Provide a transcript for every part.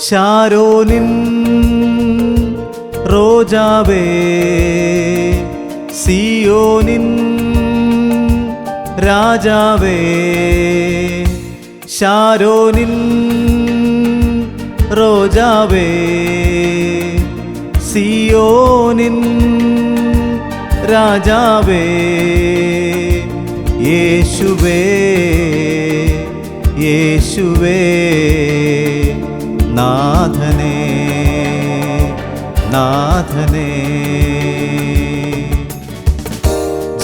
ശാരോനിൻ റോജാവേ, സിയോനിൻ രാജാവേ, ശാരോനിൻ റോജാവേ, സിയോനിൻ രാജാവേ, യേശുവേ യേശുവേ നാഥനേ നാഥനേ,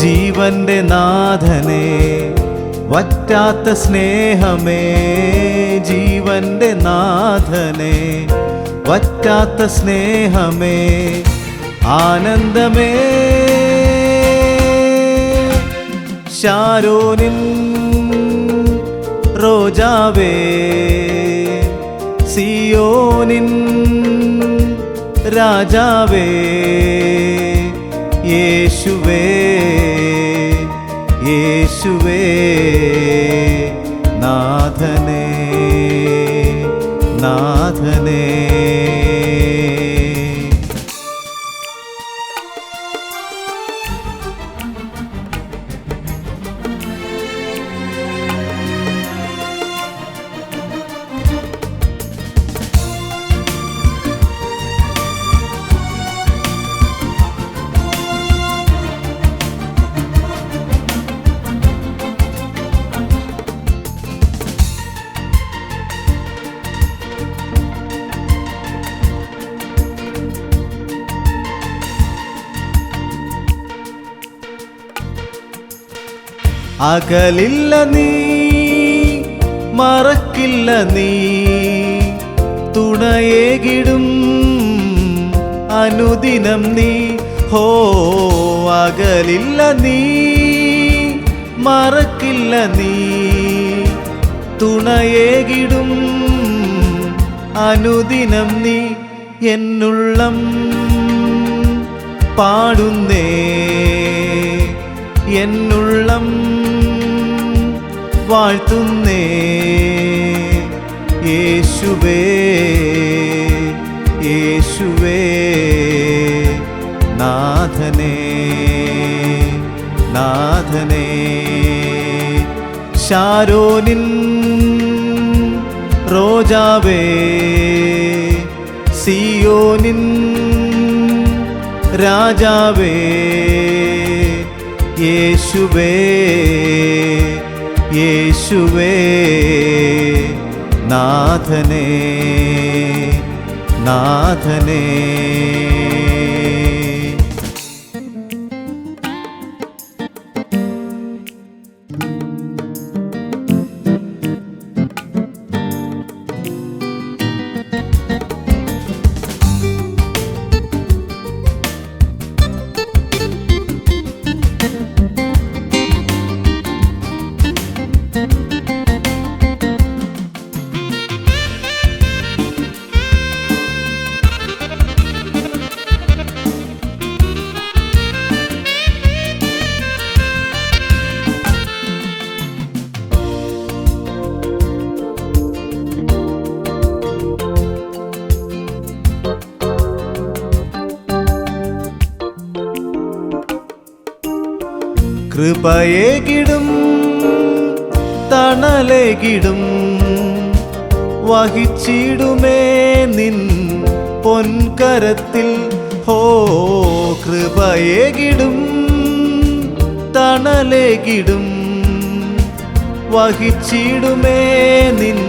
ജീവന്റെ നാഥനേ, വറ്റാത്ത സ്നേഹമേ, ജീവന്റെ നാഥനേ, വറ്റാത്ത സ്നേഹമേ, ആനന്ദമേ, ശാരോനിൻ റോജാവേ, സിയോനിൻ രാജാവേ, യേശുവേ യേശുവേ നാഥനേ നാഥനേ. അകലില്ല നീ, മറക്കില്ല നീ, തുണയേകിടും അനുദിനം നീ. ഹോ, അകലില്ല നീ, മറക്കില്ല നീ, തുണയേകിടും അനുദിനം നീ. എന്നുള്ളം പാടുന്നേ, എന്നുള്ളം വാഴ്ത്തുന്നേ, യേശുവേ യേശുവേ നാഥനേ നാഥനേ. ശാരോനിൻ റോജാവേ, സിയോനിൻ രാജാവേ, യേശുവേ യേശുവേ നാഥനേ നാഥനേ. കൃപയേകിടും തണലേകിടും വഹിച്ചിടുമേ നിൻ പൊൻകരത്തിൽ. ഹോ, കൃപയേകിടും തണലേകിടും വഹിച്ചിടുമേ നിൻ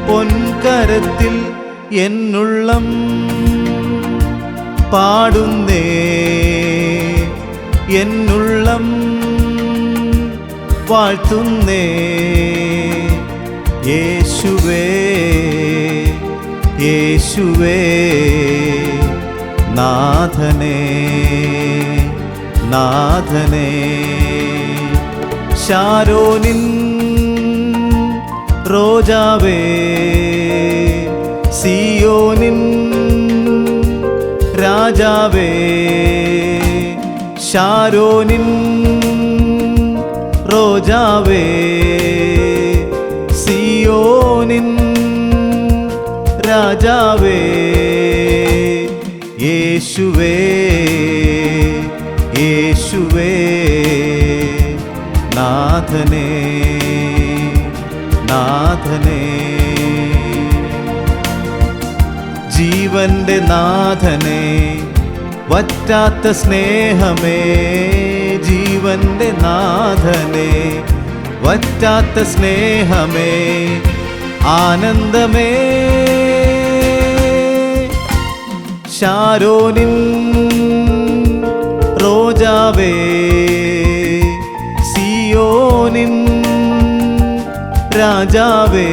പൊൻകരത്തിൽ. എന്നുള്ളം പാടുന്നേ എന്നുള്ളം വാഴ്ത്തുന്നേ. യേശുവേ യേശുവേ നാഥനേ നാഥനേ. ശാരോനിൻ റോജാവേ, സിയോനിൻ രാജാവേ. ശാരോനിൻ റോജാവേ, സിയോനിൻ രാജാവേ. യേശുവേ യേശുവേ നാഥനേ നാഥനേ. ജീവന്റെ നാഥനേ, വറ്റാത്ത സ്നേഹമേ. ജീവന്റെ നാഥനേ, വറ്റാത്ത സ്നേഹമേ. ആനന്ദമേ. ശാരോനിൻ റോജാവേ, സിയോനിൻ രാജാവേ.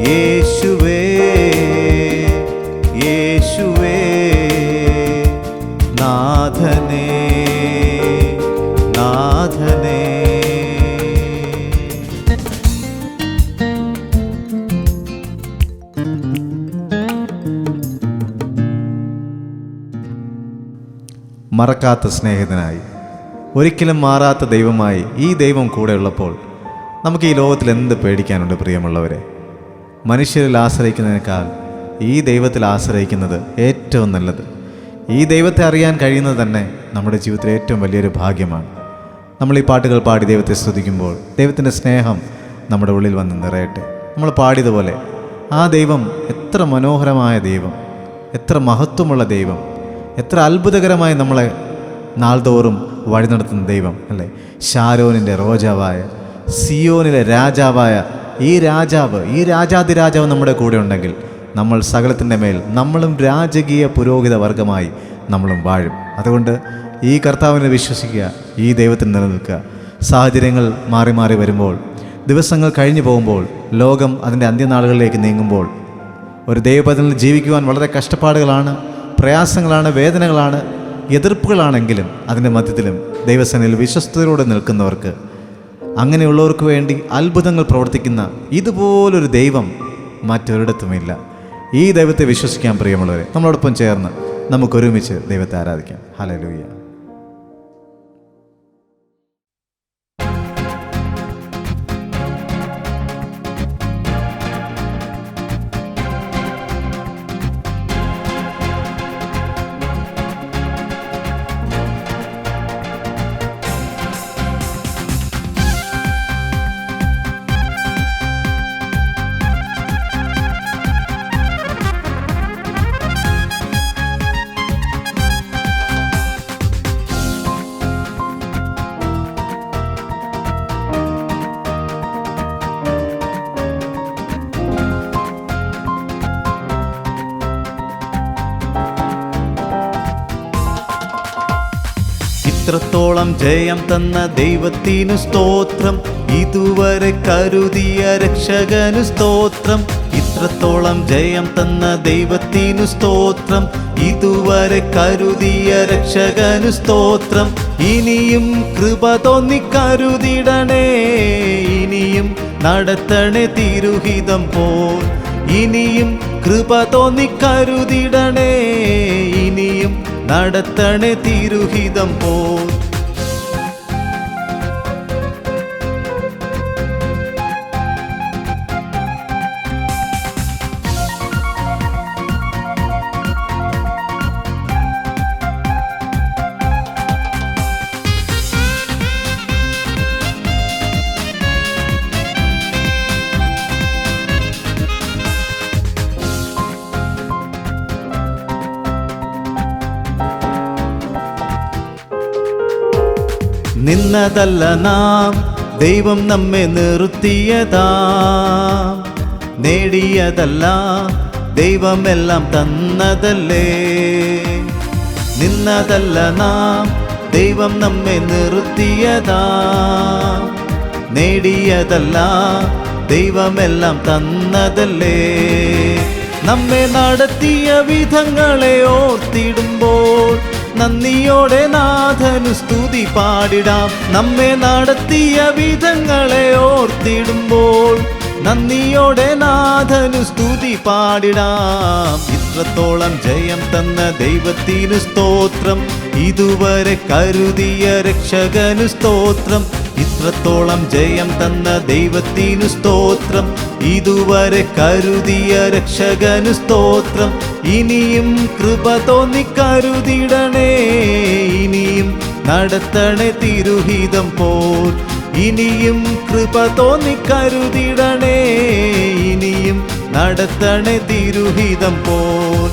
യേശുവേ യേശുവേ നാഥനേ നാഥനേ. മറക്കാത്ത സ്നേഹിതനായി, ഒരിക്കലും മാറാത്ത ദൈവമായി ഈ ദൈവം കൂടെ ഉള്ളപ്പോൾ നമുക്ക് ഈ ലോകത്തിൽ എന്ത് പേടിക്കാനുണ്ട് പ്രിയമുള്ളവരെ? മനുഷ്യരിൽ ആശ്രയിക്കുന്നതിനേക്കാൾ ഈ ദൈവത്തിൽ ആശ്രയിക്കുന്നത് ഏറ്റവും നല്ലത്. ഈ ദൈവത്തെ അറിയാൻ കഴിയുന്നത് തന്നെ നമ്മുടെ ജീവിതത്തിലെ ഏറ്റവും വലിയൊരു ഭാഗ്യമാണ്. നമ്മൾ ഈ പാട്ടുകൾ പാടി ദൈവത്തെ സ്തുതിക്കുമ്പോൾ ദൈവത്തിൻ്റെ സ്നേഹം നമ്മുടെ ഉള്ളിൽ വന്ന് നിറയട്ടെ. നമ്മൾ പാടിയതുപോലെ ആ ദൈവം എത്ര മനോഹരമായ ദൈവം, എത്ര മഹത്വമുള്ള ദൈവം, എത്ര അത്ഭുതകരമായി നമ്മളെ നാൾതോറും വഴി നടത്തുന്ന ദൈവം അല്ലേ? ശാരോനിൻ്റെ റോജാവായ, സിയോനിലെ രാജാവായ ഈ രാജാവ്, ഈ രാജാതിരാജാവ് നമ്മുടെ കൂടെ ഉണ്ടെങ്കിൽ നമ്മൾ സകലത്തിൻ്റെ മേൽ നമ്മളും രാജകീയ പുരോഹിത വർഗമായി നമ്മളും വാഴും. അതുകൊണ്ട് ഈ കർത്താവിനെ വിശ്വസിക്കുക, ഈ ദൈവത്തിൽ നിലനിൽക്കുക. സാഹചര്യങ്ങൾ മാറി മാറി വരുമ്പോൾ, ദിവസങ്ങൾ കഴിഞ്ഞു പോകുമ്പോൾ, ലോകം അതിൻ്റെ അന്ത്യനാളുകളിലേക്ക് നീങ്ങുമ്പോൾ ഒരു ദൈവപദത്തിൽ ജീവിക്കുവാൻ വളരെ കഷ്ടപ്പാടുകളാണ്, പ്രയാസങ്ങളാണ്, വേദനകളാണ്, എതിർപ്പുകളാണെങ്കിലും അതിൻ്റെ മധ്യത്തിലും ദൈവസേനയിൽ വിശ്വസ്തയോടെ നിൽക്കുന്നവർക്ക്, അങ്ങനെയുള്ളവർക്ക് വേണ്ടി അത്ഭുതങ്ങൾ പ്രവർത്തിക്കുന്ന ഇതുപോലൊരു ദൈവം മറ്റൊരിടത്തുമില്ല. ഈ ദൈവത്തെ വിശ്വസിക്കാൻ പ്രിയമുള്ളവരെ, നമ്മളോടൊപ്പം ചേർന്ന് നമുക്കൊരുമിച്ച് ദൈവത്തെ ആരാധിക്കാം. ഹല്ലേലൂയ. ഇത്രത്തോളം ജയം തന്ന ദൈവത്തിനു സ്തോത്രം, ഇതുവരെ കരുതിയ രക്ഷകനു സ്തോത്രം. ഇത്രത്തോളം ജയം തന്ന ദൈവത്തിനു സ്തോത്രം, ഇതുവരെ കരുതിയ രക്ഷകനു സ്തോത്രം. ഇനിയും കൃപ തോന്നി കരുതിടണേ, ഇനിയും നടത്തണേ തിരുഹിതം പോൽ. ഇനിയും കൃപ തോന്നി കരുതിടണേ, ഇനിയും നടത്തണേ തിരുഹിതം പോൽ. നിന്നതല്ല നാം, ദൈവം നമ്മെ നിർത്തിയതാ. നേടിയതല്ല, ദൈവമെല്ലാം തന്നതല്ലേ. നിന്നതല്ല നാം, ദൈവം നമ്മെ നിർത്തിയതാ. നേടിയതല്ല, ദൈവമെല്ലാം തന്നതല്ലേ. നമ്മെ നടത്തിയ വിധങ്ങളെ ഓർത്തിടുമ്പോൾ നന്ദിയോടെ നാഥനു സ്തുതി പാടിടാം. നമ്മെ നടത്തിയ വിധങ്ങളെ ഓർത്തിടുമ്പോൾ നന്ദിയോടെ നാഥനു സ്തുതി പാടിടാം. ഇത്രത്തോളം ജയം തന്ന ദൈവത്തിനു സ്തോത്രം, ഇതുവരെ കരുതിയ രക്ഷകനു സ്തോത്രം. ഇത്രത്തോളം ജയം തന്ന ദൈവത്തിനു സ്തോത്രം, ഇതുവരെ കരുതിയ രക്ഷകനു സ്തോത്രം. ഇനിയും കൃപ തോന്നിക്കരുതിടണേ, ഇനിയും നടത്തണേ തിരുഹിതം പോൽ. ഇനിയും കൃപ തോന്നിക്കരുതിടണേ, ഇനിയും നടത്തണേ തിരുഹിതം പോൽ.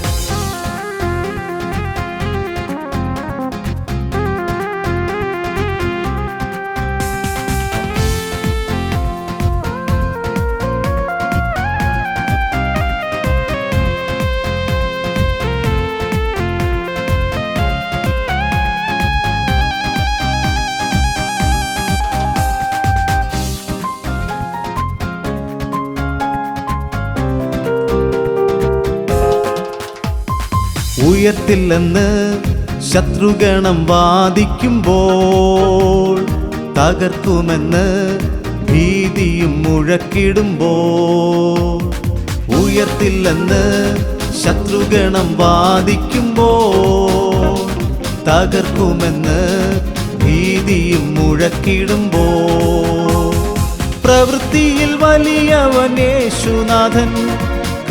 ഉയർത്തില്ലെന്ന് ശത്രുഗണം വാദിക്കുമ്പോൾ, തകർക്കുമെന്ന് ഭീതിയും മുഴക്കിടുമ്പോൾ. ഉയർത്തില്ലെന്ന് ശത്രുഗണം വാദിക്കുമ്പോൾ, തകർക്കുമെന്ന് ഭീതിയും മുഴക്കിടുമ്പോൾ. പ്രവൃത്തിയിൽ വലിയവൻ യേശുനാഥൻ,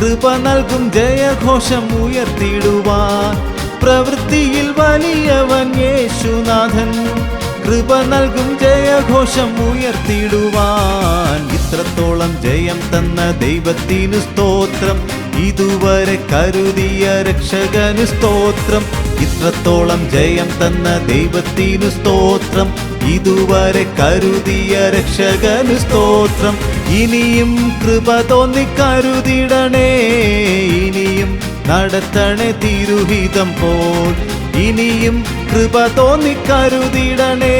കൃപ നൽകും ജയഘോഷം ഉയർത്തിടുവാൻ. പ്രവൃത്തിയിൽ വലിയവൻ യേശുനാഥൻ, കൃപ നൽകും ജയഘോഷം ഉയർത്തിടുവാൻ. ഇത്രത്തോളം ജയം തന്ന ദൈവത്തിനു സ്തോത്രം, ഇതുവരെ കരുതിയ രക്ഷകനു സ്തോത്രം. ഇത്രത്തോളം ജയം തന്ന ദൈവത്തിനു സ്തോത്രം, ഇതുവരെ കരുതിയ രക്ഷകനു സ്തോത്രം. ഇനിയും കൃപ തോന്നിക്കരുതിടണേ, ഇനിയും നടത്തണേ തിരുഹിതം പോൽ. ഇനിയും കൃപ തോന്നിക്കരുതിടണേ,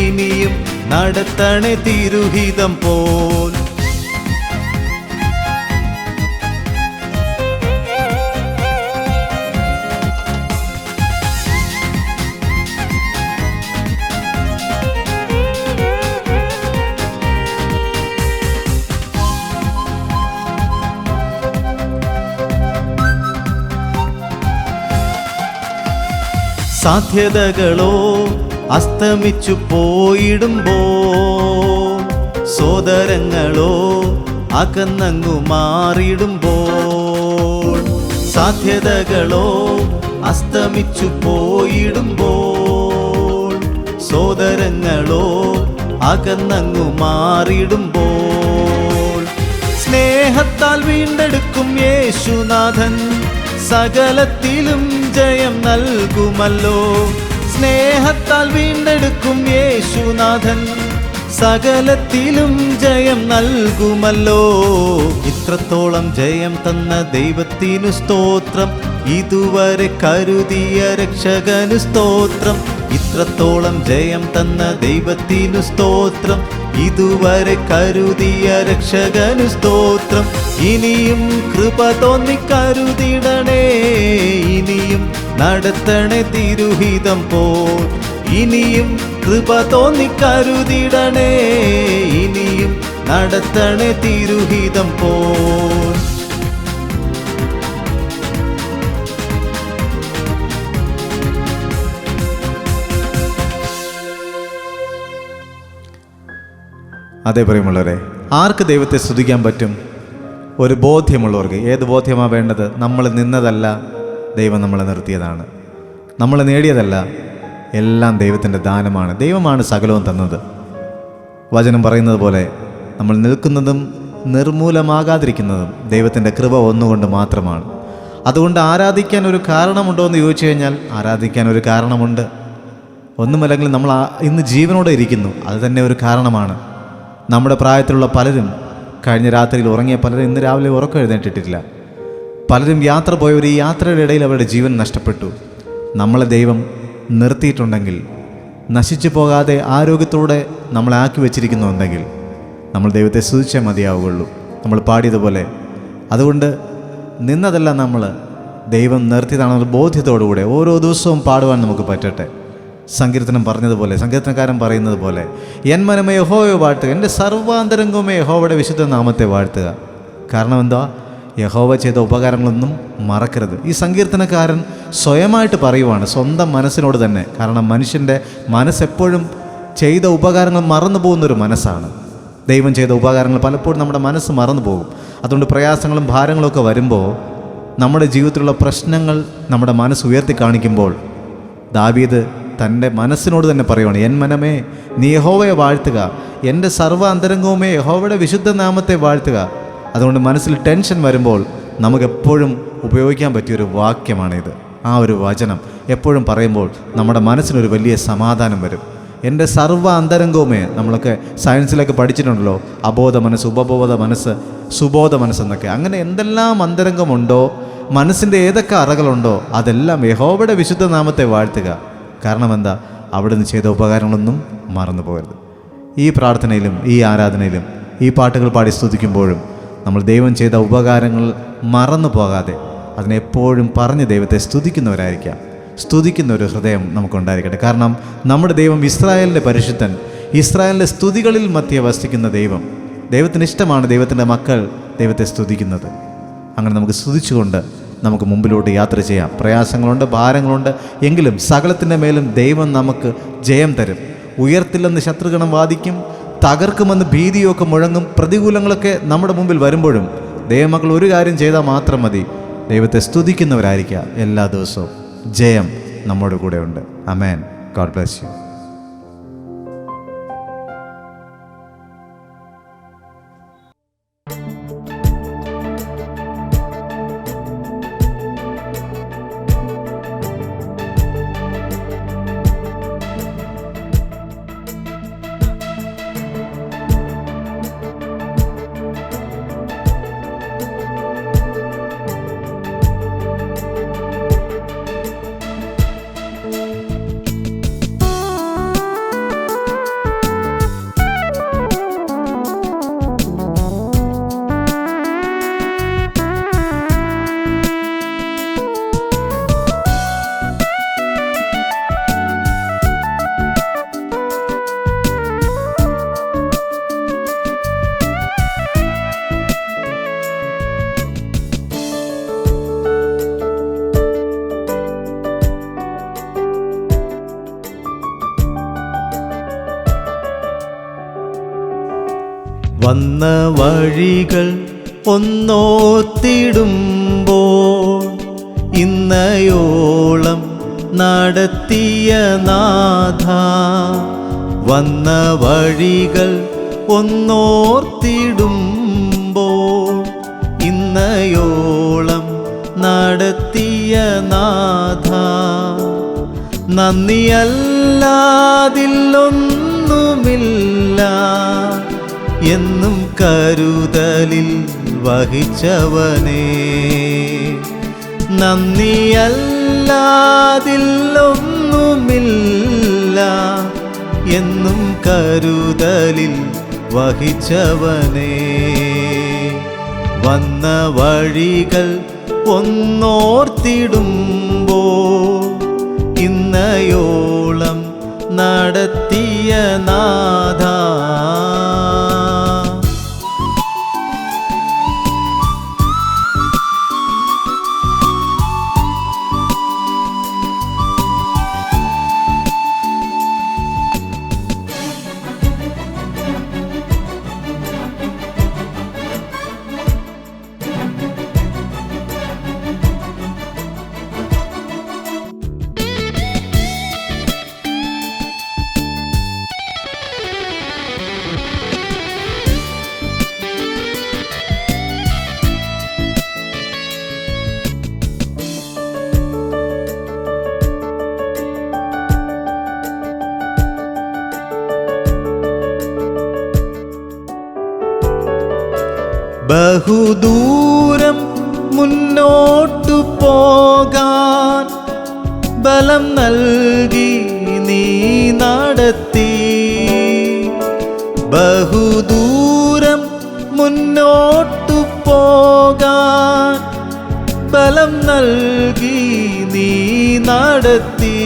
ഇനിയും നടത്തണേ തിരുഹിതം പോൽ. സാധ്യതകളോ അസ്തമിച്ചു പോയിടുമ്പോൾ, സോദരങ്ങളോ അകന്നങ്ങു മാറിടുമ്പോൾ. സാധ്യതകളോ അസ്തമിച്ചു പോയിടുമ്പോൾ, സോദരങ്ങളോ അകന്നങ്ങു മാറിടുമ്പോൾ. സ്നേഹത്താൽ വീണ്ടെടുക്കും യേശുനാഥൻ, സകലത്തിലും ജയം നൽകുമല്ലോ. സ്നേഹത്താൽ വീണ്ടെടുക്കും യേശുനാഥൻ, സകലത്തിലും ജയം നൽകുമല്ലോ. ഇത്രത്തോളം ജയം തന്ന ദൈവത്തിനു സ്തോത്രം, ഇതുവരെ കരുതിയ രക്ഷകനു സ്തോത്രം. ഇത്രത്തോളം ജയം തന്ന ദൈവത്തിനു സ്തോത്രം, ഇതുവരെ കരുതിയ രക്ഷകനു സ്തോത്രം. ഇനിയും കൃപ തോന്നിക്കരുതിടണേ, ഇനിയും നടത്തണേ തിരുഹിതം പോൽ. ഇനിയും കൃപ തോന്നിക്കരുതിടണേ, ഇനിയും നടത്തണേ തിരുഹിതം പോൽ. അതേ പ്രിയമുള്ളവരെ, ആർക്ക് ദൈവത്തെ സ്തുതിക്കാൻ പറ്റും? ഒരു ബോധ്യമുള്ളവർക്ക്. ഏത് ബോധ്യമാണ് വേണ്ടത്? നമ്മൾ നിന്നതല്ല, ദൈവം നമ്മളെ നിർത്തിയതാണ്. നമ്മൾ നേടിയതല്ല, എല്ലാം ദൈവത്തിൻ്റെ ദാനമാണ്. ദൈവമാണ് സകലവും തന്നത്. വചനം പറയുന്നത് പോലെ നമ്മൾ നിൽക്കുന്നതും നിർമൂലമാകാതിരിക്കുന്നതും ദൈവത്തിൻ്റെ കൃപ ഒന്നുകൊണ്ട് മാത്രമാണ്. അതുകൊണ്ട് ആരാധിക്കാൻ ഒരു കാരണമുണ്ടോ എന്ന് ചോദിച്ചു കഴിഞ്ഞാൽ ആരാധിക്കാൻ ഒരു കാരണമുണ്ട്. ഒന്നുമല്ലെങ്കിൽ നമ്മൾ ഇന്ന് ജീവനോടെ ഇരിക്കുന്നു, അത് തന്നെ ഒരു കാരണമാണ്. നമ്മുടെ പ്രായത്തിലുള്ള പലരും കഴിഞ്ഞ രാത്രിയിൽ ഉറങ്ങിയ പലരും ഇന്ന് രാവിലെ ഉറക്കം എഴുന്നേറ്റിട്ടില്ല. പലരും യാത്ര പോയവർ ഈ യാത്രയുടെ ഇടയിൽ അവരുടെ ജീവൻ നഷ്ടപ്പെട്ടു. നമ്മളെ ദൈവം നിർത്തിയിട്ടുണ്ടെങ്കിൽ, നശിച്ചു പോകാതെ ആരോഗ്യത്തോടെ നമ്മളെ ആക്കി വെച്ചിരിക്കുന്നുണ്ടെങ്കിൽ നമ്മൾ ദൈവത്തെ സ്തുതിച്ചേ മതിയാവുകയുള്ളൂ. നമ്മൾ പാടിയതുപോലെ അതുകൊണ്ട് നിന്നതല്ല, നമ്മൾ ദൈവം നിർത്തിയതാണെന്നുള്ള ബോധ്യത്തോടുകൂടെ ഓരോ ദിവസവും പാടുവാൻ നമുക്ക് പറ്റട്ടെ. സങ്കീർത്തനം പറഞ്ഞതുപോലെ, സങ്കീർത്തനക്കാരൻ പറയുന്നത് പോലെ, എൻ മനമേ യഹോവയെ വാഴ്ത്തുക, എൻ്റെ സർവാന്തരംഗവുമേ യഹോവയുടെ വിശുദ്ധ നാമത്തെ വാഴ്ത്തുക. കാരണം എന്താ? യഹോവ ചെയ്ത ഉപകാരങ്ങളൊന്നും മറക്കരുത്. ഈ സങ്കീർത്തനക്കാരൻ സ്വയമായിട്ട് പറയുവാണ്, സ്വന്തം മനസ്സിനോട് തന്നെ. കാരണം മനുഷ്യൻ്റെ മനസ്സെപ്പോഴും ചെയ്ത ഉപകാരങ്ങൾ മറന്നു പോകുന്നൊരു മനസ്സാണ്. ദൈവം ചെയ്ത ഉപകാരങ്ങൾ പലപ്പോഴും നമ്മുടെ മനസ്സ് മറന്നു പോകും. അതുകൊണ്ട് പ്രയാസങ്ങളും ഭാരങ്ങളും ഒക്കെ വരുമ്പോൾ, നമ്മുടെ ജീവിതത്തിലുള്ള പ്രശ്നങ്ങൾ നമ്മുടെ മനസ്സ് ഉയർത്തി കാണിക്കുമ്പോൾ, ദാവീദ് തൻ്റെ മനസ്സിനോട് തന്നെ പറയുവാണ്, എൻ മനമേ നീ യഹോവയെ വാഴ്ത്തുക, എൻ്റെ സർവ്വ അന്തരംഗവുമേ യഹോവയുടെ വിശുദ്ധ നാമത്തെ വാഴ്ത്തുക. അതുകൊണ്ട് മനസ്സിൽ ടെൻഷൻ വരുമ്പോൾ നമുക്കെപ്പോഴും ഉപയോഗിക്കാൻ പറ്റിയൊരു വാക്യമാണിത്. ആ ഒരു വചനം എപ്പോഴും പറയുമ്പോൾ നമ്മുടെ മനസ്സിനൊരു വലിയ സമാധാനം വരും. എൻ്റെ സർവ്വ അന്തരംഗവുമേ, നമ്മളൊക്കെ സയൻസിലൊക്കെ പഠിച്ചിട്ടുണ്ടല്ലോ, അബോധ മനസ്സ്, ഉപബോധ മനസ്സ്, സുബോധ മനസ്സെന്നൊക്കെ. അങ്ങനെ എന്തെല്ലാം അന്തരംഗമുണ്ടോ, മനസ്സിൻ്റെ ഏതൊക്കെ അറകളുണ്ടോ, അതെല്ലാം യഹോവയുടെ വിശുദ്ധ നാമത്തെ വാഴ്ത്തുക. കാരണം എന്താ? അവിടുന്ന് ചെയ്ത ഉപകാരങ്ങളൊന്നും മറന്നു പോകരുത്. ഈ പ്രാർത്ഥനയിലും ഈ ആരാധനയിലും ഈ പാട്ടുകൾ പാടി സ്തുതിക്കുമ്പോഴും നമ്മൾ ദൈവം ചെയ്ത ഉപകാരങ്ങൾ മറന്നു പോകാതെ അതിനെപ്പോഴും പറഞ്ഞ് ദൈവത്തെ സ്തുതിക്കുന്നവരായിരിക്കാം. സ്തുതിക്കുന്ന ഒരു ഹൃദയം നമുക്കുണ്ടായിരിക്കട്ടെ. കാരണം നമ്മുടെ ദൈവം ഇസ്രായേലിൻ്റെ പരിശുദ്ധൻ, ഇസ്രായേലിൻ്റെ സ്തുതികളിൽ മധ്യേ വസിക്കുന്ന ദൈവം. ദൈവത്തിന് ഇഷ്ടമാണ് ദൈവത്തിൻ്റെ മക്കൾ ദൈവത്തെ സ്തുതിക്കുന്നത്. അങ്ങനെ നമുക്ക് സ്തുതിച്ചുകൊണ്ട് നമുക്ക് മുമ്പിലോട്ട് യാത്ര ചെയ്യാം. പ്രയാസങ്ങളുണ്ട്, ഭാരങ്ങളുണ്ട്, എങ്കിലും സകലത്തിൻ്റെ മേലും ദൈവം നമുക്ക് ജയം തരും. ഉയർത്തില്ലെന്ന് ശത്രുഗണം വാദിക്കും, തകർക്കുമെന്ന് ഭീതിയൊക്കെ മുഴങ്ങും. പ്രതികൂലങ്ങളൊക്കെ നമ്മുടെ മുമ്പിൽ വരുമ്പോഴും ദൈവമക്കൾ ഒരു കാര്യം ചെയ്താൽ മാത്രം മതി, ദൈവത്തെ സ്തുതിക്കുന്നവരായിരിക്കുക. എല്ലാ ദിവസവും ജയം നമ്മുടെ കൂടെ ഉണ്ട്. ആമേൻ. God bless you. വന്ന വഴികൾ ഒന്നോർത്തിടുമ്പോൾ, ഇന്നയോളം നടത്തിയ നാഥ, വന്ന വഴികൾ ഒന്നോർത്തിടുമ്പോൾ, ഇന്നയോളം നടത്തിയ നാഥ, നന്ദിയല്ലാതില്ലൊന്നുമില്ല എന്നും കരുതലിൽ വഹിച്ചവനേ, നന്ദിയല്ലാതില്ലൊന്നുമില്ല എന്നും കരുതലിൽ വഹിച്ചവനേ, വന്ന വഴികൾ ഒന്നോർത്തിടുമ്പോൾ, ഇന്നയോളം നടത്തിയ നാഥ. ബഹുദൂരം മുന്നോട്ടു പോകാൻ ബലം നൽകി നീ നടത്തി. ബഹുദൂരം മുന്നോട്ടു പോകാൻ ബലം നൽകി നീ നടത്തി.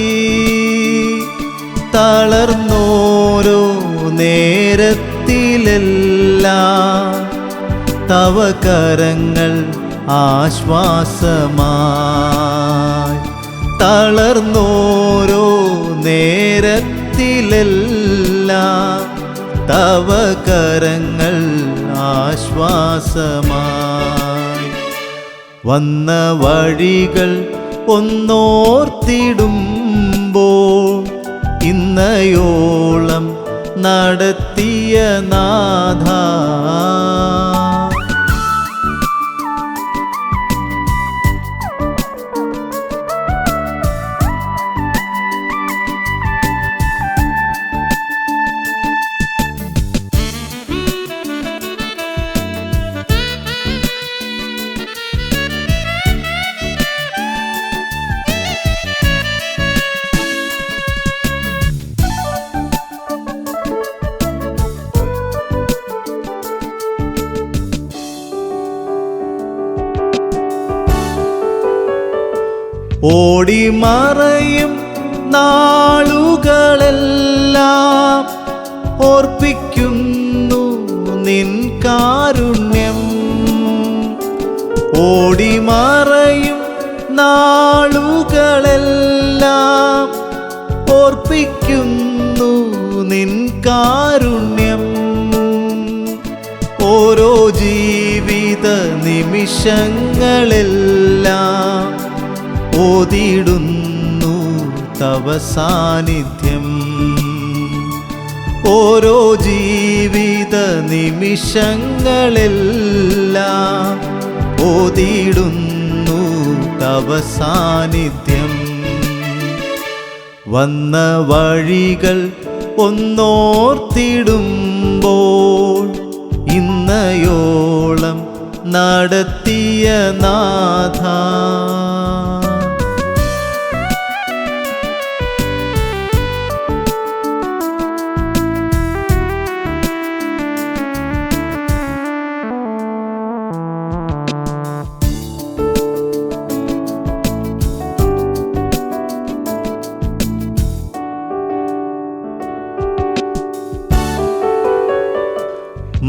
തളർന്നോരോ നേരത്തിലെല്ലാം തവ കരങ്ങൾ ആശ്വാസമായി. തളർന്നോരോ നേരത്തിലെല്ലാം തവ കരങ്ങൾ ആശ്വാസമായി. വന്ന വഴികൾ ഒന്നോർത്തിടുമ്പോൾ ഇന്നയോളം നടത്തിയ നാഥ, ഓടിമറയും നാളുകളെല്ലാം ഓർപ്പിക്കുന്നു നിൻ കാരുണ്യം. ഓടിമറയും നാളുകളെല്ലാം ഓർപ്പിക്കുന്നു നിൻ കാരുണ്യം. ഓരോ ജീവിത നിമിഷങ്ങളെല്ലാം ഓതിടുന്നു തവ സാന്നിധ്യം. ഓരോ ജീവിത നിമിഷങ്ങളെല്ലാം ഓതിടുന്നു തവ സാന്നിധ്യം. വന്ന വഴികൾ ഒന്നോർത്തിടുമ്പോൾ ഇന്നയോളം നടത്തിയ നാഥ,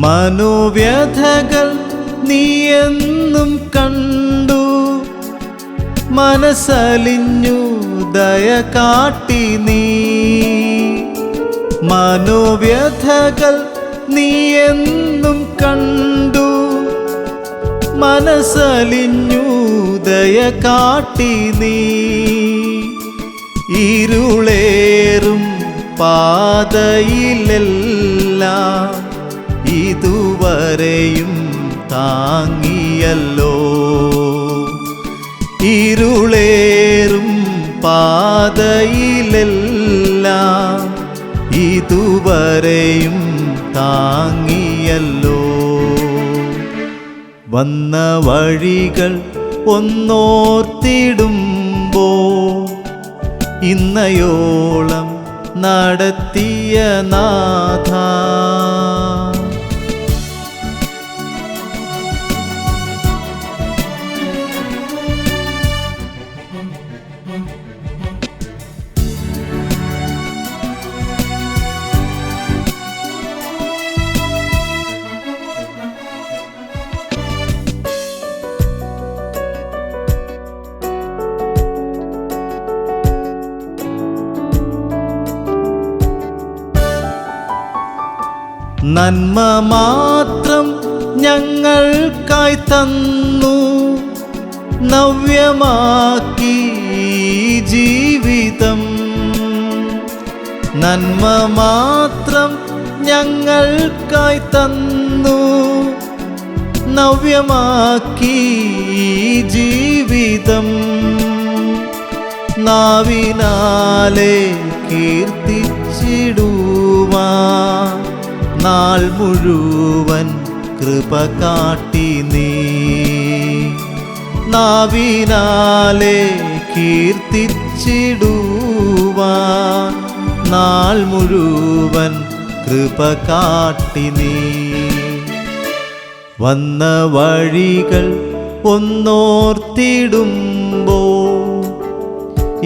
മനോവ്യഥകൾ നീയെന്നും കണ്ടു. മനസ്സലിഞ്ഞു ദയ കാട്ടി നീ. മനോവ്യഥകൾ നീയെന്നും കണ്ടു. മനസ്സലിഞ്ഞു ദയ കാട്ടി നീ. ഇരുളേറും പാതയിലെല്ലാം ഇതുവരെയും താങ്ങിയല്ലോ. ഇരുളേറും പാതയിലെല്ലാം ഇതുവരെയും താങ്ങിയല്ലോ. വന്ന വഴികൾ ഒന്നോർത്തിടുമ്പോൾ ഇന്നയോളം നടത്തിയ നാഥ, നന്മ മാത്രം ഞങ്ങൾക്കായി തന്നു. നവ്യമാക്കി ജീവിതം. നന്മ മാത്രം ഞങ്ങൾക്കായി തന്നു. നവ്യമാക്കി ജീവിതം. നാവിനാലെ കീർത്തിച്ചിടുവാൻ നാൾ മുഴുവൻ കൃപ കാട്ടി നീ. നാവിനാലെ കീർത്തിച്ചിടുവാൻ നാൾ മുഴുവൻ കൃപ കാട്ടി നീ. വന്ന വഴികൾ ഒന്നോർത്തിടുമ്പോൾ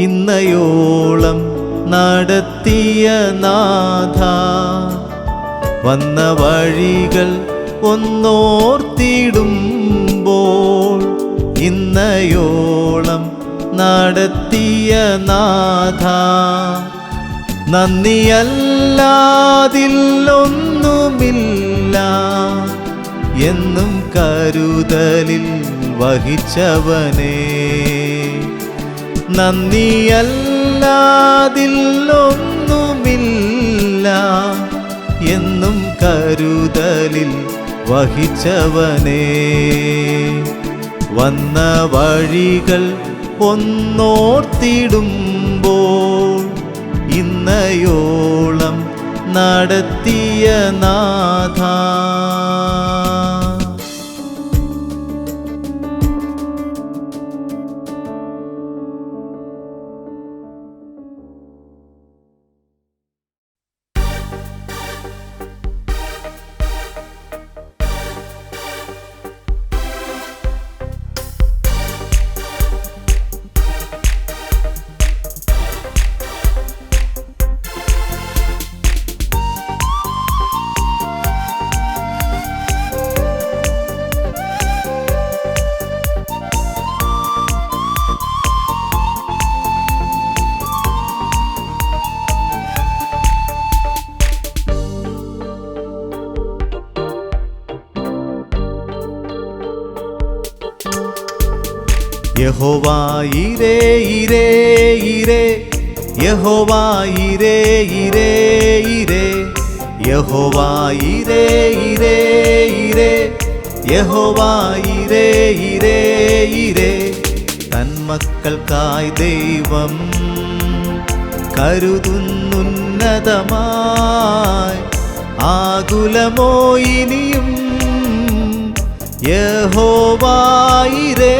ഇന്നയോളം നടത്തിയ നാഥ, വന്ന വഴികൾ ഒന്നോർത്തിടുമ്പോൾ ഇന്നയോളം നടത്തിയ നാഥ, നന്ദിയല്ലാതില്ലൊന്നുമില്ല എന്നും കരുതലിൽ വഹിച്ചവനേ. നന്ദിയല്ലാതില്ലൊന്നുമില്ല എന്നും കരുതലിൽ വഹിച്ചവനേ. വന്ന വഴികൾ ഒന്നോർത്തിടുമ്പോൾ ഇന്നയോളം നടത്തിയ നാഥ. യഹോവ ഇരേ ഇരേ ഇരേ, യഹോവ ഇരേ ഇരേ ഇരേ, യഹോവ ഇരേ ഇരേ ഇരേ, യഹോവ ഇരേ ഇരേ ഇരേ. തന്മക്കൾക്കായി ദൈവം കരുതുന്നുന്നതമായി, ആകുലമോ ഇനിയും യഹോവ ഇരേ,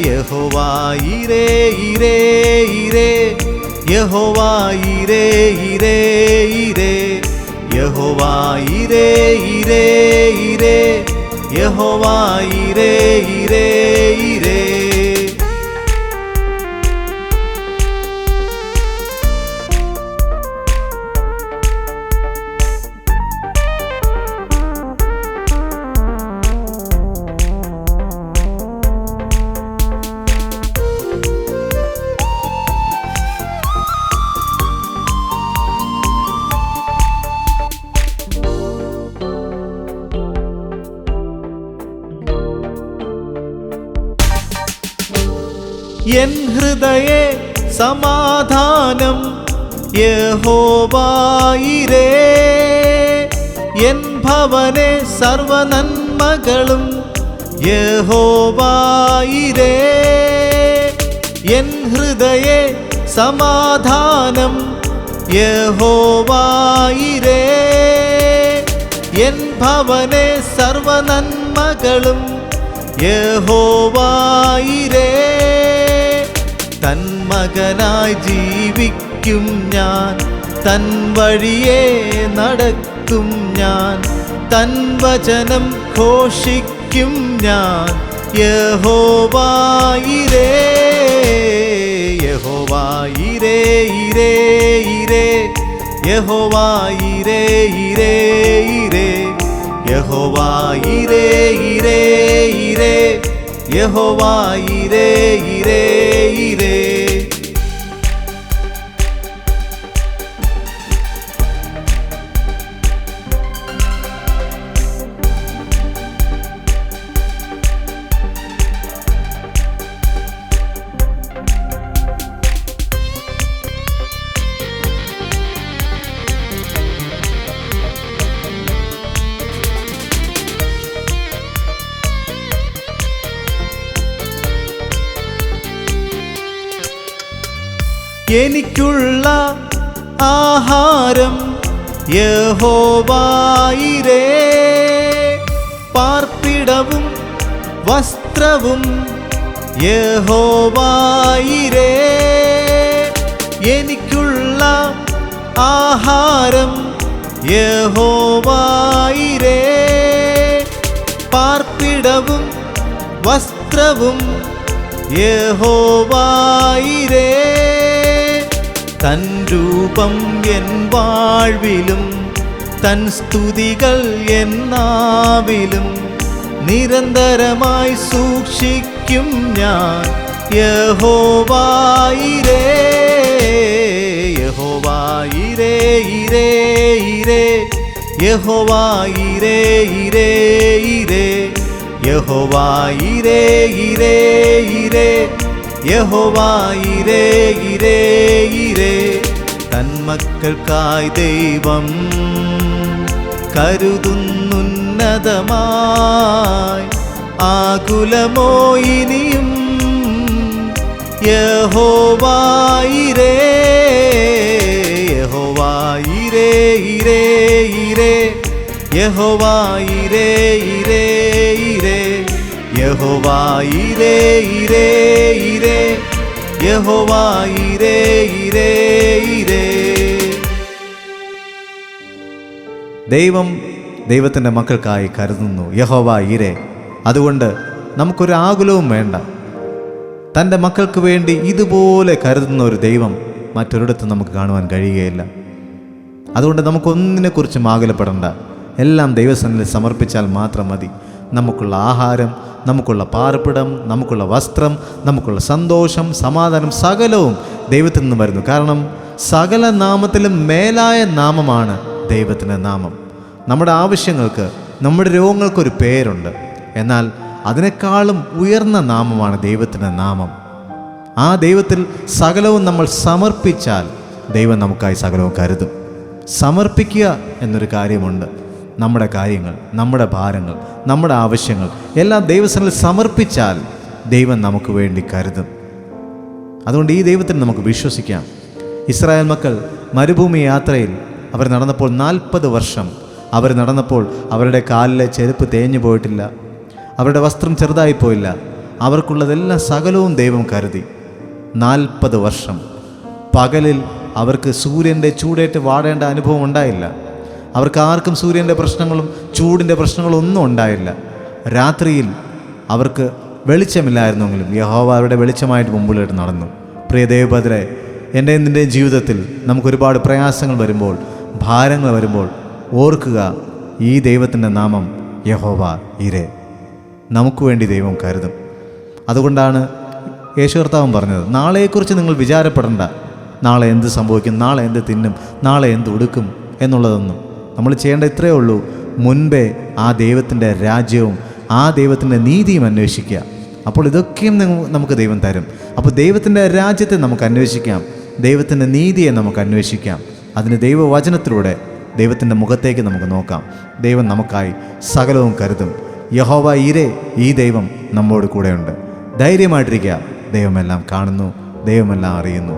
യഹോവ ഇരേ ഇരേ ഇരേ, യഹോവ ഇരേ ഇരേ ഇരേ, യഹോവ ഇരേ ഇരേ ഇരേ, യഹോവ ഇരേ ഇരേ ഇരേ. എൻ ഹൃദയേ സമാധാനം യഹോവ ഇരേ, എൻ ഭവനെ സർവനന്മകളും യഹോവ ഇരേ. എൻ ഹൃദയേ സമാധാനം യഹോവ ഇരേ, എൻ ഭവനെ സർവനന്മകളും യഹോവ ഇരേ. തൻ മകനായി ജീവിക്കും ഞാൻ, തൻ വഴിയെ നടക്കും ഞാൻ, തൻ വചനം ഘോഷിക്കും ഞാൻ യഹോവ ഇരേ, യഹോവ ഇരേ ഇരേ ഇരേ, യഹോവ ഇരേ ഇരേ ഇരേ, യഹോവ ഇരേ ഇരേ ഇരേ, യഹോവ ഇരേ ഇരേ ഇരേ. എനിക്കുള്ള ആഹാരം യഹോവ ഇരേ, പാർപ്പിടവും വസ്ത്ര വസ്ത്രവും യഹോവായിരേ. എനിക്കുള്ള ആഹാരം യഹോവായിരേ. പാർപ്പിടവും വസ്ത്രവും യഹോവായിരേ. തൻ രൂപം എൻ വാഴ്വിലും തൻ സ്തുതികൾ എൻ നാവിലും നിരന്തരമായി സൂക്ഷിക്കും ഞാൻ യഹോവായിരേ. യഹോവായിരേ ഇരേ ഇരേ. യഹോവായിരേ ഇരേ ഇരേ. യഹോവായിരേ ഇരേ ഇരേ. യഹോവായിരേ ഇരേ ഇരേ. തന്മക്കൾക്കായി ദൈവം കരുതുന്നുന്നതമായി ആകുലമോ ഇനിയും യഹോവായിരേ. യഹോവായിരേ ഇരേ ഇരേ. യഹോവായിരേ ഇരേ ഇരേ. യഹോവായിരേ ഇരേ ഇരേ. യഹോവായിരേ ഇരേ ഇരേ. ദൈവം ദൈവത്തിൻ്റെ മക്കൾക്കായി കരുതുന്നു. യഹോവായിരേ. അതുകൊണ്ട് നമുക്കൊരു ആകുലവും വേണ്ട. തൻ്റെ മക്കൾക്ക് വേണ്ടി ഇതുപോലെ കരുതുന്ന ഒരു ദൈവം മറ്റൊരിടത്തും നമുക്ക് കാണുവാൻ കഴിയുകയില്ല. അതുകൊണ്ട് നമുക്കൊന്നിനെക്കുറിച്ചും ആകുലപ്പെടേണ്ട. എല്ലാം ദൈവസന്നിധിയിൽ സമർപ്പിച്ചാൽ മാത്രം മതി. നമുക്കുള്ള ആഹാരം, നമുക്കുള്ള പാർപ്പിടം, നമുക്കുള്ള വസ്ത്രം, നമുക്കുള്ള സന്തോഷം, സമാധാനം സകലവും ദൈവത്തിൽ നിന്ന് വരുന്നു. കാരണം സകല നാമത്തിലും മേലായ നാമമാണ് ദൈവത്തിൻ്റെ നാമം. നമ്മുടെ ആവശ്യങ്ങൾക്ക്, നമ്മുടെ രോഗങ്ങൾക്കൊരു പേരുണ്ട്. എന്നാൽ അതിനേക്കാളും ഉയർന്ന നാമമാണ് ദൈവത്തിൻ്റെ നാമം. ആ ദൈവത്തിൽ സകലവും നമ്മൾ സമർപ്പിച്ചാൽ ദൈവം നമുക്കായി സകലവും കരുതും. സമർപ്പിക്കുക എന്നൊരു കാര്യമുണ്ട്. നമ്മുടെ കാര്യങ്ങൾ, നമ്മുടെ ഭാരങ്ങൾ, നമ്മുടെ ആവശ്യങ്ങൾ എല്ലാം ദൈവസന്നിധിയിൽ സമർപ്പിച്ചാൽ ദൈവം നമുക്ക് വേണ്ടി കരുതും. അതുകൊണ്ട് ഈ ദൈവത്തിന് നമുക്ക് വിശ്വസിക്കാം. ഇസ്രായേൽ മക്കൾ മരുഭൂമി യാത്രയിൽ അവർ നടന്നപ്പോൾ 40 വർഷം അവർ നടന്നപ്പോൾ അവരുടെ കാലിലെ ചെരുപ്പ് തേഞ്ഞു പോയിട്ടില്ല, അവരുടെ വസ്ത്രം ചെറുതായി പോയില്ല. അവർക്കുള്ളതെല്ലാം സകലവും ദൈവം കരുതി. 40 വർഷം പകലിൽ അവർക്ക് സൂര്യൻ്റെ ചൂടേറ്റ് വാടേണ്ട അനുഭവം ഉണ്ടായില്ല. അവർക്ക് ആർക്കും സൂര്യൻ്റെ പ്രശ്നങ്ങളും ചൂടിൻ്റെ പ്രശ്നങ്ങളും ഒന്നും ഉണ്ടായില്ല. രാത്രിയിൽ അവർക്ക് വെളിച്ചമില്ലായിരുന്നെങ്കിലും യഹോവ അവരുടെ വെളിച്ചമായിട്ട് മുമ്പിലോട്ട് നടന്നു. പ്രിയ ദൈവഭദ്രേ, എൻ്റെ നിൻ്റെ ജീവിതത്തിൽ നമുക്കൊരുപാട് പ്രയാസങ്ങൾ വരുമ്പോൾ, ഭാരങ്ങൾ വരുമ്പോൾ ഓർക്കുക, ഈ ദൈവത്തിൻ്റെ നാമം യഹോവ ഇരേ. നമുക്ക് വേണ്ടി ദൈവം കരുതും. അതുകൊണ്ടാണ് യേശു കർത്താവൻ പറഞ്ഞത്, നാളെയെക്കുറിച്ച് നിങ്ങൾ വിചാരപ്പെടേണ്ട. നാളെ എന്ത് സംഭവിക്കും, നാളെ എന്ത് തിന്നും, നാളെ എന്ത് ഉടുക്കും എന്നുള്ളതൊന്നും. നമ്മൾ ചെയ്യേണ്ട ഇത്രയേ ഉള്ളൂ, മുൻപേ ആ ദൈവത്തിൻ്റെ രാജ്യവും ആ ദൈവത്തിൻ്റെ നീതിയും അന്വേഷിക്കുക. അപ്പോൾ ഇതൊക്കെയും നമുക്ക് ദൈവം തരും. അപ്പോൾ ദൈവത്തിൻ്റെ രാജ്യത്തെ നമുക്ക് അന്വേഷിക്കാം, ദൈവത്തിൻ്റെ നീതിയെ നമുക്ക് അന്വേഷിക്കാം. അതിന് ദൈവവചനത്തിലൂടെ ദൈവത്തിൻ്റെ മുഖത്തേക്ക് നമുക്ക് നോക്കാം. ദൈവം നമുക്കായി സകലവും കരുതും. യഹോവ ഇരേ, ഈ ദൈവം നമ്മോട് കൂടെയുണ്ട്. ധൈര്യമായിട്ടിരിക്കുക. ദൈവമെല്ലാം കാണുന്നു, ദൈവമെല്ലാം അറിയുന്നു.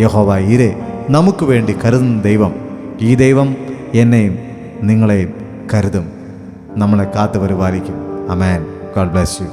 യഹോവ ഇരേ, നമുക്ക് വേണ്ടി കരുതുന്ന ദൈവം. ഈ ദൈവം എന്നെയും നിങ്ങളെയും കരുതും, നമ്മളെ കാത്തു പരിപാലിക്കും. ആമേൻ. God bless you.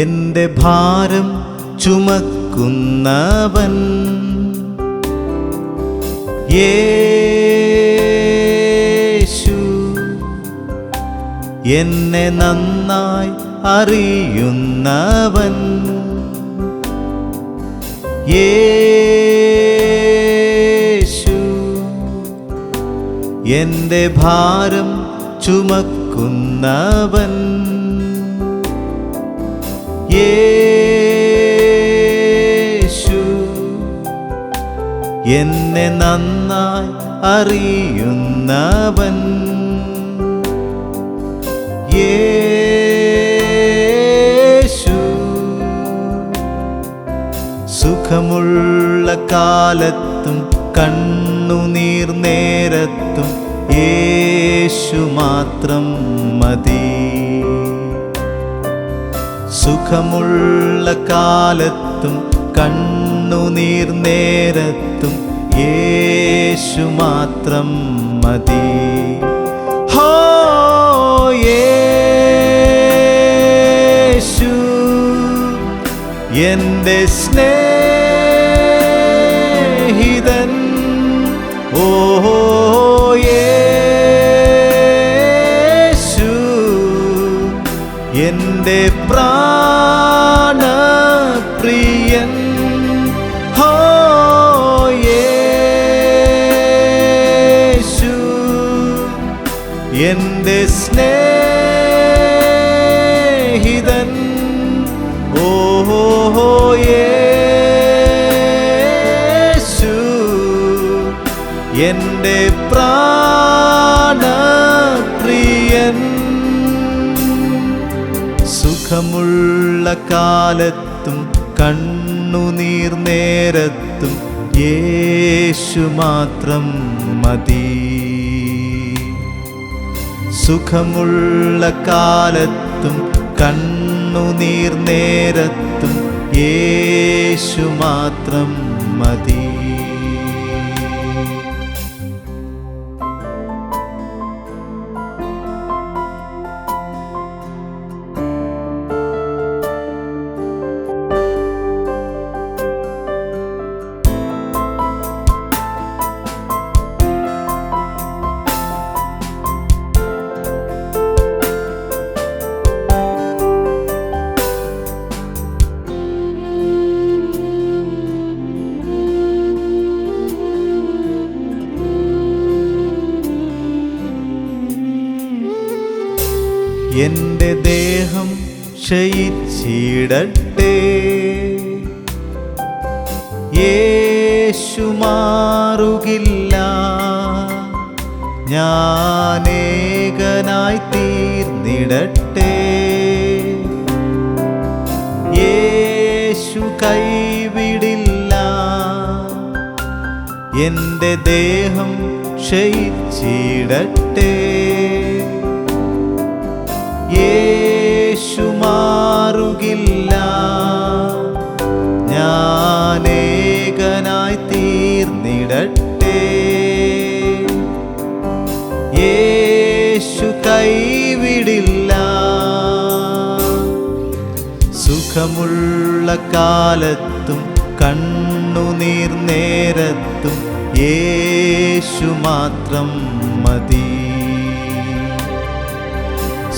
എൻ്റെ ഭാരം ചുമക്കുന്നവൻ യേശു, എന്നെ നന്നായി അറിയുന്നവൻ യേശു, എൻ്റെ ഭാരം ചുമക്കുന്നവൻ യേശു. എന്നെ നന്നായി അറിയുന്നവൻ യേശു. സുഖമുള്ള കാലത്തും കണ്ണുനീർ നേരത്തും യേശു മാത്രം മതി. സുഖമുള്ള കാലത്തും കണ്ണുനീർ നേരത്തും യേശു മാത്രം മതി. ഹോ യേശു എൻ്റെ സ്നേഹിതൻ. ഓ യേശു എൻ്റെ പ്രാണപ്രിയൻ. ഹോ യേശു എൻ്റെ സ്നേഹിതൻ. ഓ യേശു എൻ്റെ പ്രാണപ്രിയൻ. സുഖമുള്ള കാലത്തും കണ്ണുനീർ നേരത്തും യേശു മാത്രം മതി. സുഖമുള്ള കാലത്തും കണ്ണുനീർ നേരത്തും യേശു മാത്രം മതി. എൻ്റെ ദേഹം ക്ഷയിച്ചിടട്ടെ, യേശു മാറുകില്ല. ഞാനേകനായി തീർന്നിടട്ടെ, യേശു കൈവിടില്ല. എൻ്റെ ദേഹം ക്ഷയിച്ചിടട്ടെ, യേശു മാറുകില്ല. ഞാനേകനായി തീർന്നിടട്ടെ, യേശു കൈവിടില്ല. സുഖമുള്ള കാലത്തും കണ്ണുനീർ നേരത്തും യേശു മാത്രം മതി.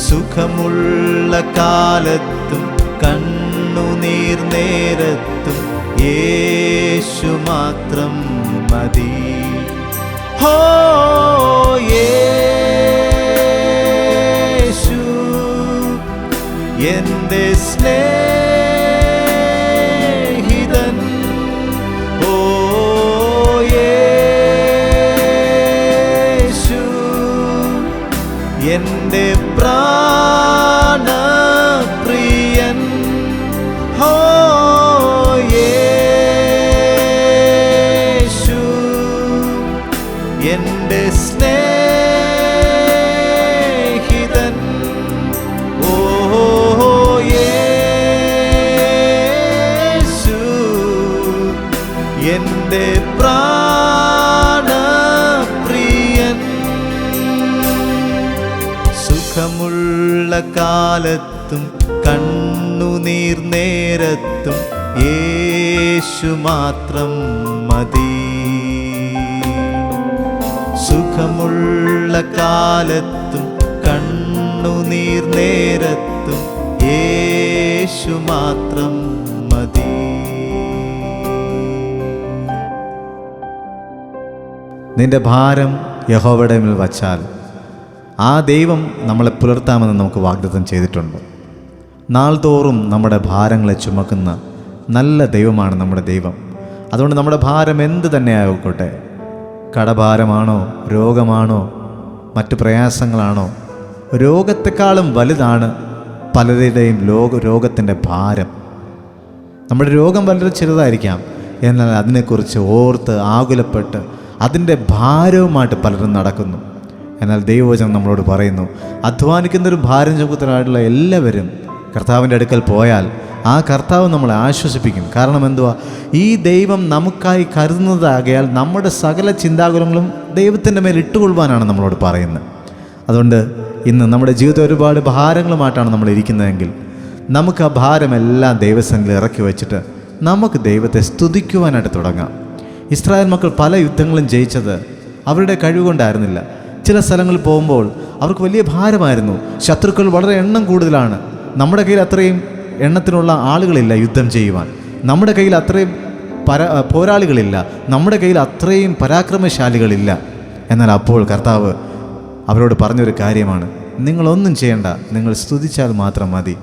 സുഖമുള്ള കാലത്തും കണ്ണുനീർ നേരത്തും യേശു മാത്രം മതി. ഹോ യേശു എൻ്റെ സ്നേഹിതൻ. ഓ യേശു എൻ്റെ പ്രാണപ്രിയൻ. ഹോ യേശു എൻ്റെ സ്നേഹിതൻ. ഓ യേശു എൻ്റെ പ്രാണപ്രിയൻ. സുഖമുള്ള കാലത്തും കണ്ണുനീർ നേരത്തും യേശു മാത്രം മതി. സുഖമുള്ള കാലത്തും കണ്ണുനീർ നേരത്തും യേശു മാത്രം മതി. നിന്റെ ഭാരം യഹോവയുടെ മേൽ വച്ചാൽ ആ ദൈവം നമ്മളെ പുലർത്താമെന്ന് നമുക്ക് വാഗ്ദത്തം ചെയ്തിട്ടുണ്ട്. നാൾതോറും നമ്മുടെ ഭാരങ്ങളെ ചുമക്കുന്ന നല്ല ദൈവമാണ് നമ്മുടെ ദൈവം. അതുകൊണ്ട് നമ്മുടെ ഭാരം എന്ത് തന്നെ ആയിക്കോട്ടെ, കടഭാരമാണോ, രോഗമാണോ, മറ്റ് പ്രയാസങ്ങളാണോ, രോഗത്തെക്കാളും വലുതാണ് പലരുടെയും രോഗത്തിൻ്റെ ഭാരം. നമ്മുടെ രോഗം വളരെ ചെറുതായിരിക്കാം, എന്നാൽ അതിനെക്കുറിച്ച് ഓർത്ത് ആകുലപ്പെട്ട് അതിൻ്റെ ഭാരവുമായിട്ട് പലരും നടക്കുന്നു. എന്നാൽ ദൈവവചനം നമ്മളോട് പറയുന്നു, അധ്വാനിക്കുന്നൊരു ഭാരം ചുമക്കുന്നവരായിട്ടുള്ള എല്ലാവരും കർത്താവിൻ്റെ അടുക്കൽ പോയാൽ ആ കർത്താവ് നമ്മളെ ആശ്വസിപ്പിക്കും. കാരണം എന്തുവാ? ഈ ദൈവം നമുക്കായി കരുതുന്നതാകയാൽ നമ്മുടെ സകല ചിന്താകുലങ്ങളും ദൈവത്തിൻ്റെ മേൽ ഇട്ടുകൊള്ളുവാനാണ് നമ്മളോട് പറയുന്നത്. അതുകൊണ്ട് ഇന്ന് നമ്മുടെ ജീവിതത്തിൽ ഒരുപാട് ഭാരങ്ങളുമായിട്ടാണ് നമ്മൾ ഇരിക്കുന്നതെങ്കിൽ നമുക്ക് ആ ഭാരമെല്ലാം ദൈവസന്നിധിയിൽ ഇറക്കി വെച്ചിട്ട് നമുക്ക് ദൈവത്തെ സ്തുതിക്കുവാനായിട്ട് തുടങ്ങാം. ഇസ്രായേൽ മക്കൾ പല യുദ്ധങ്ങളും ജയിച്ചത് അവരുടെ കഴിവുകൊണ്ടായിരുന്നില്ല. ചില സ്ഥലങ്ങളിൽ പോകുമ്പോൾ അവർക്ക് വലിയ ഭാരമായിരുന്നു. ശത്രുക്കൾ വളരെ എണ്ണം കൂടുതലാണ്. നമ്മുടെ കയ്യിൽ അത്രയും എണ്ണത്തിനുള്ള ആളുകളില്ല യുദ്ധം ചെയ്യുവാൻ. നമ്മുടെ കയ്യിൽ അത്രയും പോരാളികളില്ല. നമ്മുടെ കയ്യിൽ അത്രയും പരാക്രമശാലികളില്ല. എന്നാൽ അപ്പോൾ കർത്താവ് അവരോട് പറഞ്ഞൊരു കാര്യമാണ്, നിങ്ങളൊന്നും ചെയ്യണ്ട, നിങ്ങൾ സ്തുതിച്ചാൽ മാത്രം മതി.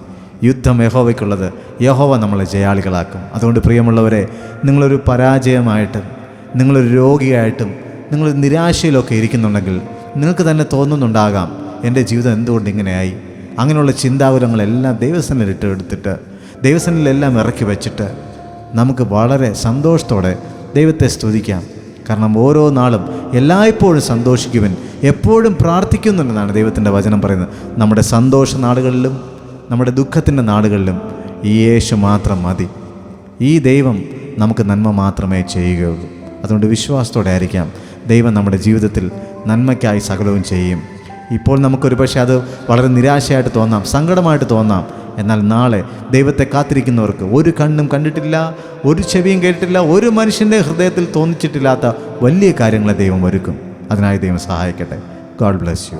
യുദ്ധം യഹോവയ്ക്കുള്ളത്, യഹോവ നമ്മളെ ജയാളികളാക്കും. അതുകൊണ്ട് പ്രിയമുള്ളവരെ, നിങ്ങളൊരു പരാജയമായിട്ടും നിങ്ങളൊരു രോഗിയായിട്ടും നിങ്ങളൊരു നിരാശയിലൊക്കെ ഇരിക്കുന്നുണ്ടെങ്കിൽ നിങ്ങൾക്ക് തന്നെ തോന്നുന്നുണ്ടാകാം, എൻ്റെ ജീവിതം എന്തുകൊണ്ട് ഇങ്ങനെയായി. അങ്ങനെയുള്ള ചിന്താകുലങ്ങളെല്ലാം ദൈവസന്നിധിയിൽ ഇട്ടെടുത്തിട്ട് ദൈവസന്നിധിയിലെല്ലാം ഇറക്കി വെച്ചിട്ട് നമുക്ക് വളരെ സന്തോഷത്തോടെ ദൈവത്തെ സ്തുതിക്കാം. കാരണം ഓരോ നാളും എല്ലായ്പ്പോഴും സന്തോഷിക്കുവൻ, എപ്പോഴും പ്രാർത്ഥിക്കുന്നുണ്ടെന്നാണ് ദൈവത്തിൻ്റെ വചനം പറയുന്നത്. നമ്മുടെ സന്തോഷ നാളുകളിലും നമ്മുടെ ദുഃഖത്തിൻ്റെ നാളുകളിലും ഈ യേശു മാത്രം മതി. ഈ ദൈവം നമുക്ക് നന്മ മാത്രമേ ചെയ്യുകയുള്ളൂ. അതുകൊണ്ട് വിശ്വാസത്തോടെ ആയിരിക്കാം. ദൈവം നമ്മുടെ ജീവിതത്തിൽ നന്മയ്ക്കായി സകലവും ചെയ്യും. ഇപ്പോൾ നമുക്കൊരു പക്ഷേ അത് വളരെ നിരാശയായിട്ട് തോന്നാം, സങ്കടമായിട്ട് തോന്നാം. എന്നാൽ നാളെ ദൈവത്തെ കാത്തിരിക്കുന്നവർക്ക് ഒരു കണ്ണും കണ്ടിട്ടില്ല, ഒരു ചെവിയും കേട്ടിട്ടില്ല, ഒരു മനുഷ്യൻ്റെ ഹൃദയത്തിൽ തോന്നിച്ചിട്ടില്ലാത്ത വലിയ കാര്യങ്ങളെ ദൈവം ഒരുക്കും. അതിനായി ദൈവം സഹായിക്കട്ടെ. God bless U.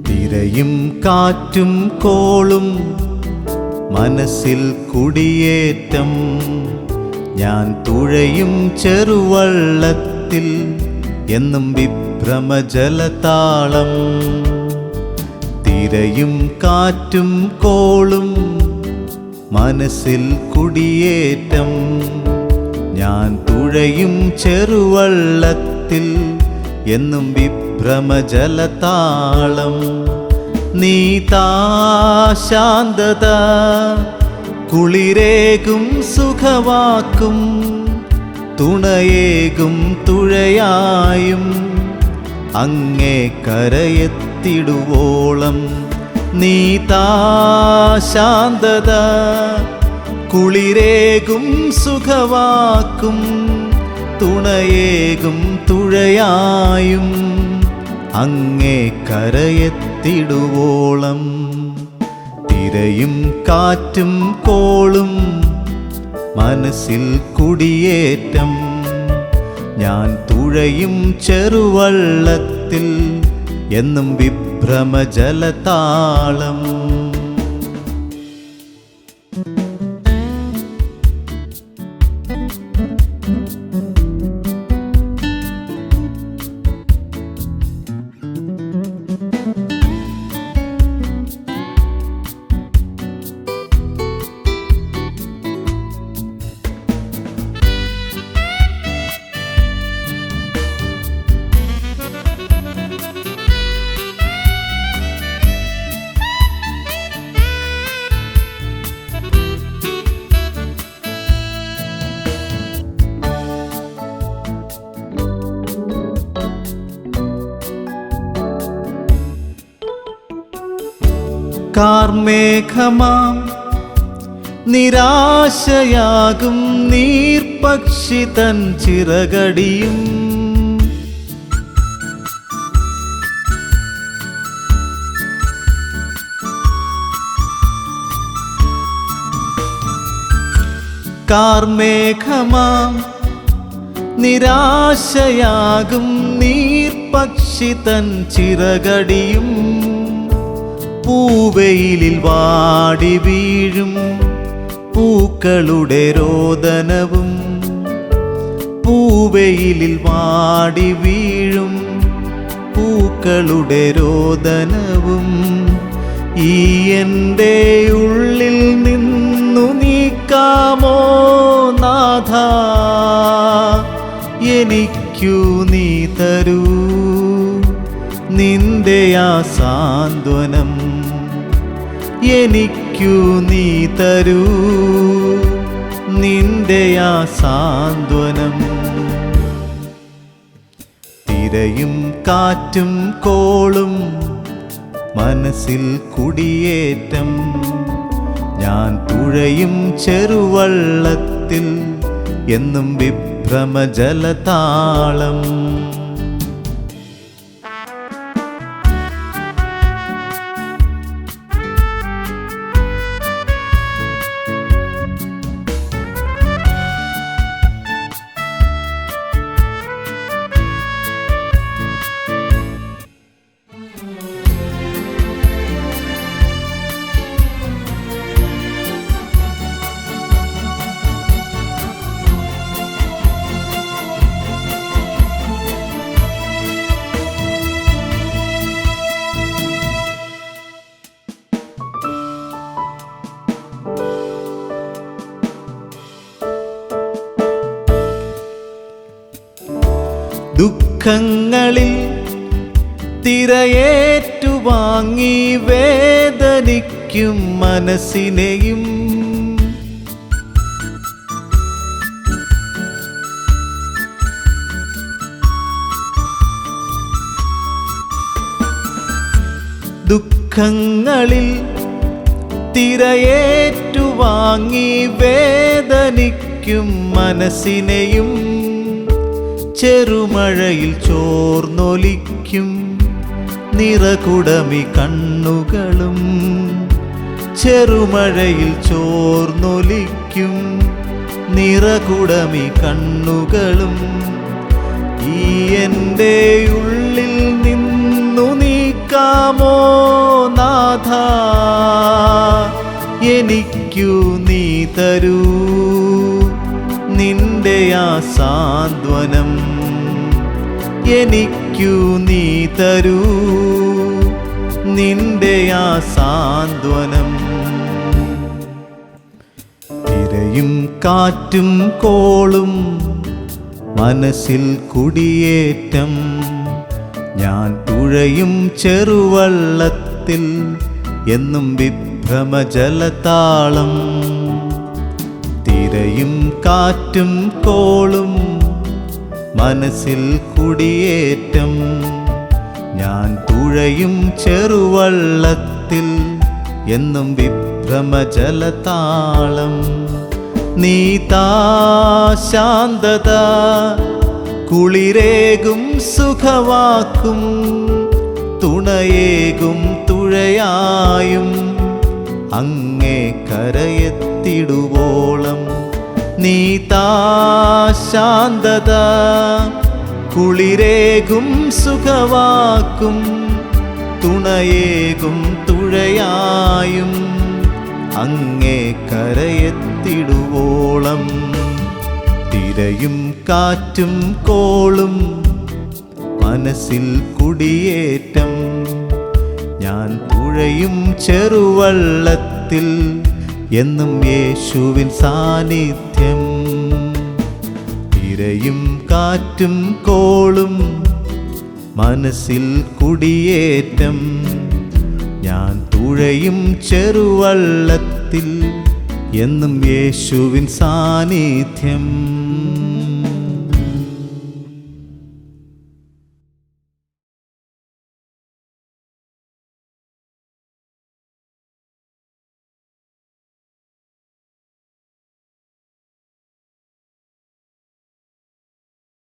തിരയും കാറ്റും കോളും മനസ്സിൽ കുടിയേറ്റം, ഞാൻ തുഴയും ചെറുവള്ളത്തിൽ എന്നും വിഭ്രമജലതാളം. തിരയും കാറ്റും കോളും മനസ്സിൽ കുടിയേറ്റം, ഞാൻ തുഴയും ചെറുവള്ളത്തിൽ എന്നും വിഭ്രമജലതാളം. നീ താ ശാന്തത, കുളിരേകും സുഖവാക്കും, തുണയേകും തുഴയായും അങ്ങേ കരയെത്തിടുവോളം. നീ താ ശാന്തത, കുളിരേകും സുഖവാക്കും, തുണയേകും തുഴയായും അങ്ങേ കരയെത്തിടുവോളം. തിരയും കാറ്റും കോളും മനസ്സിൽ കുടിയേറ്റം, ഞാൻ തുഴയും ചെറുവള്ളത്തിൽ എന്നും വിഭ്രമജലതാളം. കാർമേഘമാം നിരാശയാകും നീർപക്ഷി തൻ ചിറകടിയും കാർമേഘമാം നിരാശയാകും നീർപക്ഷി തൻ ചിറകടിയും പൂവെയിലിൽ വാടി വീഴും പൂക്കളുടെ രോദനവും പൂവെയിലിൽ വാടി വീഴും പൂക്കളുടെ രോദനവും ഈ എൻ്റെ ഉള്ളിൽ നിന്നു നീക്കാമോ നാഥ എനിക്കു നീ തരൂ നിന്റെ ആ സാന്ത്വനം എനിക്കു നീ തരൂ നിന്റെ ആ സാന്ത്വനം തിരയും കാറ്റും കോളും മനസ്സിൽ കുടിയേറ്റം ഞാൻ തുഴയും ചെറുവള്ളത്തിൽ എന്നും വിഭ്രമജലതാളം ദുഃഖങ്ങളിൽ തിരയേറ്റുവാങ്ങി വേദനിക്കും മനസ്സിനെയും ദുഃഖങ്ങളിൽ തിരയേറ്റുവാങ്ങി വേദനിക്കും മനസ്സിനെയും ചെറുമഴയിൽ ചോർന്നൊലിക്കും നിറകുടമി കണ്ണുകളും ചെറുമഴയിൽ ചോർന്നൊലിക്കും നിറകുടമി കണ്ണുകളും ഈ എൻ്റെ ഉള്ളിൽ നിന്നു നീക്കാമോ നാഥ എനിക്കു നീ തരൂ നിന്റെ ആ സാന്ത്വനം എനിക്കു നീ തരൂ നിന്റെ ആ സാന്ത്വനം തിരയും കാറ്റും കോളും മനസ്സിൽ കുടിയേറ്റം ഞാൻ തുഴയും ചെറുവള്ളത്തിൽ എന്നും വിഭ്രമജലതാളം തിരയും കാറ്റും കോളും മനസ്സിൽ കുടിയേറ്റം ഞാൻ തുഴയും ചെറുവള്ളത്തിൽ എന്നും വിഭ്രമജലതാളം നീ താ ശാന്തത കുളിരേകും സുഖവാക്കും തുണയേകും തുഴയായും അങ്ങേ കരയെത്തിടുവോളം നീ താ ശാന്തത കുളിരേകും സുഖവാക്കും തുണയേകും തുഴയായും അങ്ങേ കരയെത്തിടുവോളം തിരയും കാറ്റും കോളും മനസ്സിൽ കുടിയേറ്റം ഞാൻ തുഴയും ചെറുവള്ളത്തിൽ എന്നും യേശുവിൻ സാന്നിധ്യം തിരയും കാറ്റും കോളും മനസ്സിൽ കുടിയേറ്റം ഞാൻ തുഴയും ചെറുവള്ളത്തിൽ എന്നും യേശുവിൻ സാന്നിധ്യം